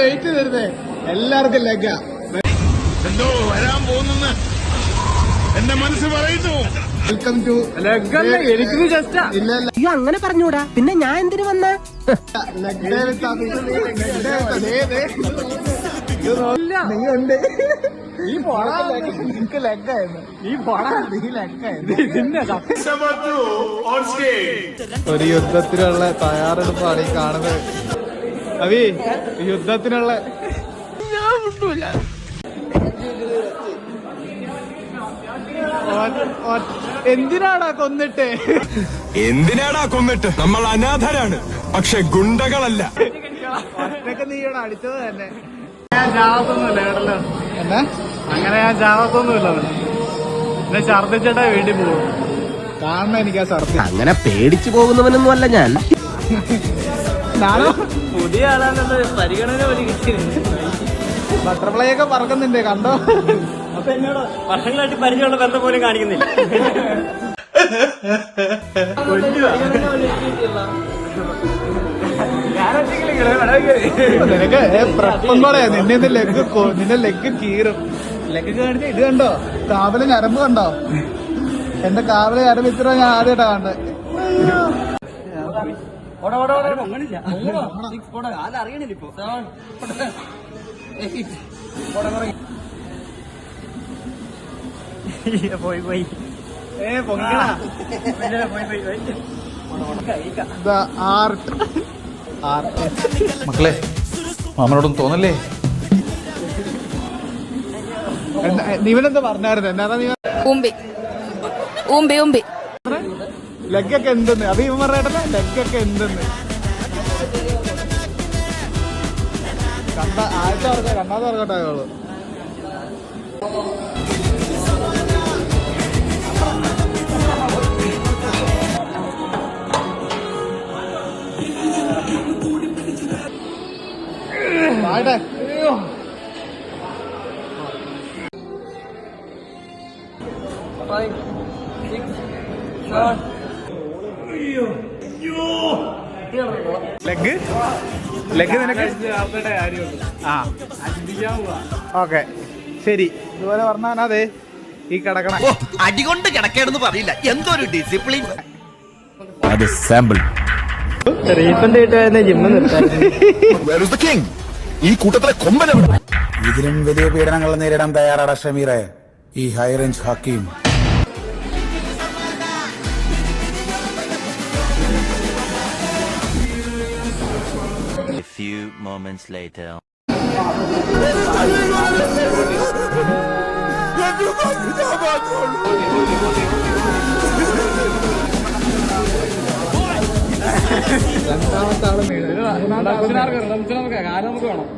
Wait ചെയ്തേ. എല്ലാവർക്കും ലെഗ. എന്തോ വരാൻ പോകുന്നെന്ന് എന്റെ മനസ്സ് പറയുന്നു. Welcome to leg. എനിക്ക് ജസ്റ്റ് ഇല്ല അയ്യോ അങ്ങനെ പറഞ്ഞൂടാ, പിന്നെ ഞാൻ എന്തിനു വന്ന ലെഗ് ഡേ വിത്ത് അഭി. നീ ഉണ്ട്. ഈ പോടാ, നിനക്ക് ലെഗായിരുന്നു. ഈ പോടാ, നീ ലെഗായിരുന്നു. ഇതിന്റെ ഒരു യുദ്ധത്തിനുള്ള തയ്യാറെടുപ്പാണ് ഈ കാണുന്നത്. അഭി, യുദ്ധത്തിനുള്ള എന്തിനാടാ കൊന്നിട്ട്? എന്തിനാടാ കൊന്നിട്ട്? നമ്മൾ അനാഥരാണ്, പക്ഷെ ഗുണ്ടകളല്ല. ഒറ്റക്ക് നീയോട് അടിച്ചത് തന്നെ. ഞാൻ ചാവത്തൊന്നുമില്ല കേട്ടല്ലോ. എന്നാ അങ്ങനെ ഞാൻ ചാവത്തൊന്നുമില്ല. പിന്നെ ഛർദിച്ചിട്ടേ വീട്ടിൽ പോകും. കാണണം എനിക്ക് ആ സർത്തി. അങ്ങനെ പേടിച്ചു പോകുന്നവനൊന്നും അല്ല ഞാൻ. നാളെ പുതിയ ആളാണെന്ന് പരിഗണന പോലെ കിട്ടിയത്. ബട്ടർഫ്ലൈ ഒക്കെ പറക്കുന്നുണ്ട്, കണ്ടോ? അപ്പൊ എന്നോട് വർഷങ്ങളായിട്ട് പരിചയമുള്ള ബന്ധം പോലും കാണിക്കുന്നില്ല. നിനക്ക് പ്രപ്പം പറയാ. നിന്നെ ലെഗ് കീറും. ലെഗ് കാണിച്ച ഇത് കണ്ടോ? കാവല് ഞരമ്പ് കണ്ടോ? എന്റെ കാവല് ഞരമ്പ് ഇത്ര ഞാൻ ആദ്യമായിട്ടാ കണ്ടത്. അറിയണില്ല ഇപ്പൊ. പോയി പൊങ്ങടാ. ആർട്ട് മക്കളെ, മാമനോടൊന്നും തോന്നല്ലേ? നീവനെന്താ പറഞ്ഞായിരുന്നു? എന്നാ നീ ലെഗൊക്കെ എന്തെന്ന്? അത് ഇവൻ പറയട്ടെ, ലെഗൊക്കെ എന്തെന്ന് കണ്ട ആഴ്ച പറഞ്ഞ കണ്ടാതെ പറഞ്ഞോട്ടെ അയാള്. ആട്ടെ ലെഗ് നിനക്ക് ആ ഓക്കെ ശരി. ഇതുപോലെ പറഞ്ഞാൽ അതെ ഈ കിടക്കണ അടികൊണ്ട് കിടക്കേണ്ടെന്ന് പറയില്ല. എന്തൊരു ഡിസിപ്ലിൻ. അത് സാമ്പിൾ. ജിമ്മ് നിർത്താൻ ഈ കൂട്ടത്തിലെ കൊമ്പന. ഇതിലും വലിയ പീഡനങ്ങൾ നേരിടാൻ തയ്യാറാണ് ഷമീറെ, ഈ high range Hakeem. A few moments later. രണ്ടാമത്തെ ആള് കാലം നമുക്ക് വേണം.